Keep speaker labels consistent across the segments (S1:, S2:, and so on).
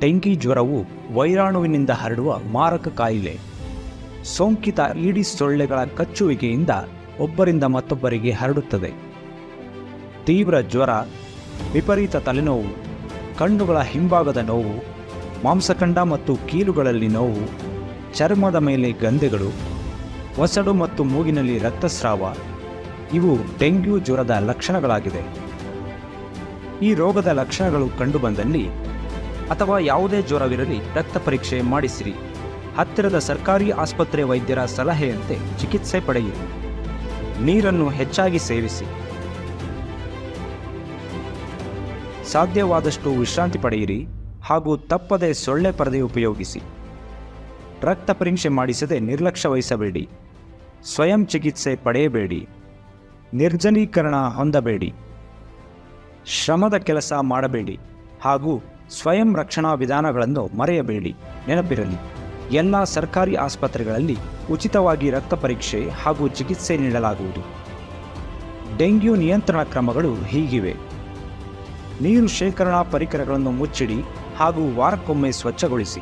S1: Dengue ಜ್ವರವು ವೈರಾಣುವಿನಿಂದ ಹರಡುವ ಮಾರಕ ಕಾಯಿಲೆ. ಸೋಂಕಿತ ಈಡಿಸ್ ಸೊಳ್ಳೆಗಳ ಕಚ್ಚುವಿಕೆಯಿಂದ ಒಬ್ಬರಿಂದ ಮತ್ತೊಬ್ಬರಿಗೆ ಹರಡುತ್ತದೆ. ತೀವ್ರ ಜ್ವರ, ವಿಪರೀತ ತಲೆನೋವು, ಕಣ್ಣುಗಳ ಹಿಂಭಾಗದ ನೋವು, ಮಾಂಸಖಂಡ ಮತ್ತು ಕೀಲುಗಳಲ್ಲಿ ನೋವು, ಚರ್ಮದ ಮೇಲೆ ಗಂಧೆಗಳು, ಒಸಡು ಮತ್ತು ಮೂಗಿನಲ್ಲಿ ರಕ್ತಸ್ರಾವ ಇವು ಡೆಂಗ್ಯೂ ಜ್ವರದ ಲಕ್ಷಣಗಳಾಗಿವೆ. ಈ ರೋಗದ ಲಕ್ಷಣಗಳು ಕಂಡುಬಂದಲ್ಲಿ ಅಥವಾ ಯಾವುದೇ ಜ್ವರವಿರಲಿ ರಕ್ತ ಪರೀಕ್ಷೆ ಮಾಡಿಸಿರಿ. ಹತ್ತಿರದ ಸರ್ಕಾರಿ ಆಸ್ಪತ್ರೆ ವೈದ್ಯರ ಸಲಹೆಯಂತೆ ಚಿಕಿತ್ಸೆ ಪಡೆಯಿರಿ. ನೀರನ್ನು ಹೆಚ್ಚಾಗಿ ಸೇವಿಸಿ. ಸಾಧ್ಯವಾದಷ್ಟು ವಿಶ್ರಾಂತಿ ಪಡೆಯಿರಿ ಹಾಗೂ ತಪ್ಪದೆ ಸೊಳ್ಳೆ ಪರದೆ ಉಪಯೋಗಿಸಿ. ರಕ್ತ ಪರೀಕ್ಷೆ ಮಾಡಿಸದೆ ನಿರ್ಲಕ್ಷ್ಯ ವಹಿಸಬೇಡಿ. ಸ್ವಯಂ ಚಿಕಿತ್ಸೆ ಪಡೆಯಬೇಡಿ. ನಿರ್ಜಲೀಕರಣ ಹೊಂದಬೇಡಿ. ಶ್ರಮದ ಕೆಲಸ ಮಾಡಬೇಡಿ ಹಾಗೂ ಸ್ವಯಂ ರಕ್ಷಣಾ ವಿಧಾನಗಳನ್ನು ಮರೆಯಬೇಡಿ. ನೆನಪಿರಲಿ, ಎಲ್ಲ ಸರ್ಕಾರಿ ಆಸ್ಪತ್ರೆಗಳಲ್ಲಿ ಉಚಿತವಾಗಿ ರಕ್ತ ಪರೀಕ್ಷೆ ಹಾಗೂ ಚಿಕಿತ್ಸೆ ನೀಡಲಾಗುವುದು. ಡೆಂಗ್ಯೂ ನಿಯಂತ್ರಣ ಕ್ರಮಗಳು ಹೀಗಿವೆ. ನೀರು ಶೇಖರಣಾ ಪರಿಕರಗಳನ್ನು ಮುಚ್ಚಿಡಿ ಹಾಗೂ ವಾರಕ್ಕೊಮ್ಮೆ ಸ್ವಚ್ಛಗೊಳಿಸಿ.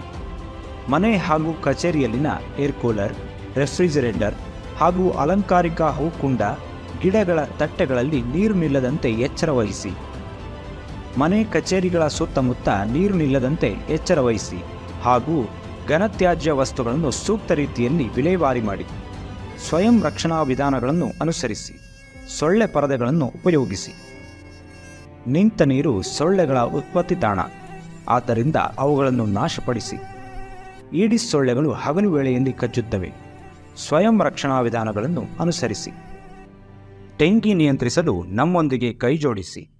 S1: ಮನೆ ಹಾಗೂ ಕಚೇರಿಯಲ್ಲಿನ ಏರ್ ಕೂಲರ್, ರೆಫ್ರಿಜರೇಟರ್ ಹಾಗೂ ಅಲಂಕಾರಿಕ ಹೂಕುಂಡ, ಗಿಡಗಳ ತಟ್ಟೆಗಳಲ್ಲಿ ನೀರು ನಿಲ್ಲದಂತೆ ಎಚ್ಚರ ವಹಿಸಿ. ಮನೆ ಕಚೇರಿಗಳ ಸುತ್ತಮುತ್ತ ನೀರು ನಿಲ್ಲದಂತೆ ಎಚ್ಚರ ವಹಿಸಿ ಹಾಗೂ ಘನತ್ಯಾಜ್ಯ ವಸ್ತುಗಳನ್ನು ಸೂಕ್ತ ರೀತಿಯಲ್ಲಿ ವಿಲೇವಾರಿ ಮಾಡಿ. ಸ್ವಯಂ ರಕ್ಷಣಾ ವಿಧಾನಗಳನ್ನು ಅನುಸರಿಸಿ. ಸೊಳ್ಳೆ ಪರದೆಗಳನ್ನು ಉಪಯೋಗಿಸಿ. ನಿಂತ ನೀರು ಸೊಳ್ಳೆಗಳ ಉತ್ಪತ್ತಿ ತಾಣ, ಆದ್ದರಿಂದ ಅವುಗಳನ್ನು ನಾಶಪಡಿಸಿ. ಈಡಿಸ್ ಸೊಳ್ಳೆಗಳು ಹಗಲು ವೇಳೆಯಲ್ಲಿ ಕಚ್ಚುತ್ತವೆ. ಸ್ವಯಂ ರಕ್ಷಣಾ ವಿಧಾನಗಳನ್ನು ಅನುಸರಿಸಿ. ಡೆಂಗಿ ನಿಯಂತ್ರಿಸಲು ನಮ್ಮೊಂದಿಗೆ ಕೈಜೋಡಿಸಿ.